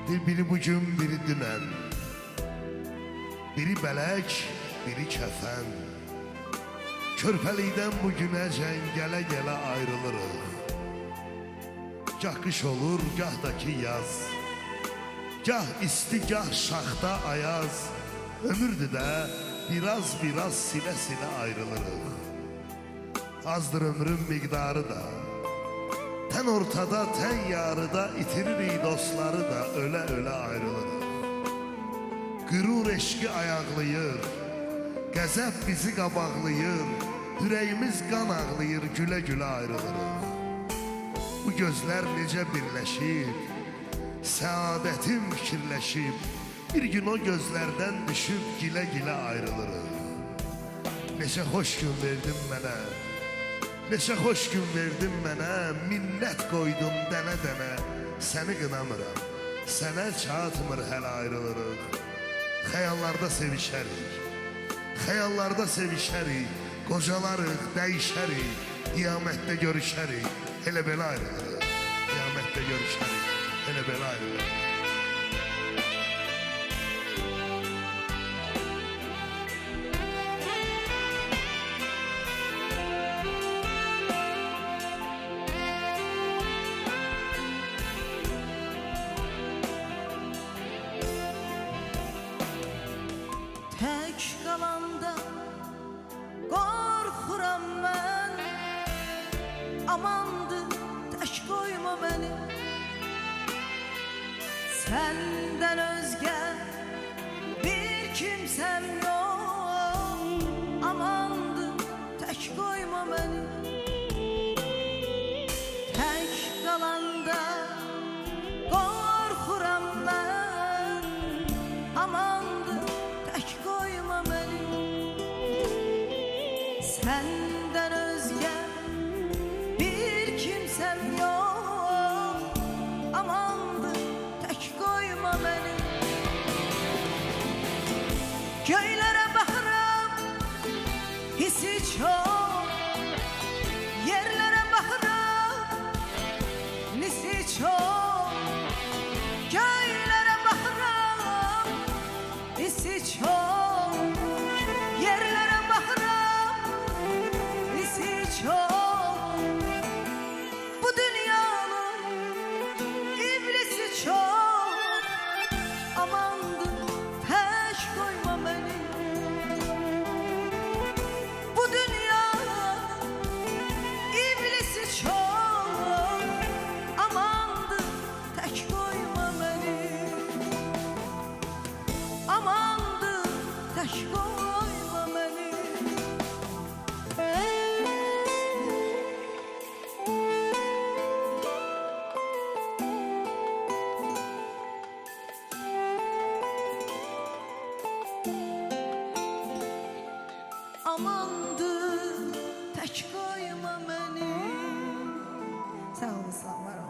Biri bugün, biri dünən. Biri bələk, biri kəfən. Körpəlikdən bugünə gələ-gələ ayrılırıq. Gah qış olur, gah da ki yaz. Gah isti, gah şaxta ayaz. Ömürdür də biraz silə-silə ayrılırıq. Azdır ömrün miqdarı da. Tən ortada, tən yarıda itiririk dostları da, ölə-ölə ayrılırıq. Qürur eşqi ayaqlayır, qəzəb bizi qabaqlayır, ürəyimiz qan ağlayır, gülə-gülə ayrılırıq. Bu gözlər necə birləşib, səadətim fikirləşib, bir gün o gözlərdən düşüb gilə-gilə ayrılırıq. Neçə xoş gün verdin mənə, neçə xoş gün verdin mənə, minnət qoydum dənə-dənə, səni qınamıram, sənə çatmır hələ ayrılırıq. Xəyallarda sevişərik, xəyallarda sevişərik, qocalarıq, dəyişərik, qiyamətdə görüşərik, elə belə ayrılırıq. Qiyamətdə görüşərik, elə belə ayrılırıq. Tək qalanda qorxuram mən, amandır tək qoyma məni. Səndən özgə bir kimsəm yox, amandır tək qoyma məni. Tək qalanda qorxuram mən, amandır tək qoyma məni. Səndən özgə bir kimsəm yox, amandır tək qoyma məni. Göylərə baxıram, hissi çox, yerlərə baxıram, nisi çox. Göylərə baxıram, hissi çox, yerlərə baxıram, hissi çox. Bu dünyanın iblisi çox, amandır tək qoyma məni. Bu dünyanın iblisi çox, amandır tək qoyma məni. Amandır tək qoyma məni. Amandır tək qoyma məni. Sağ olasın, var olun.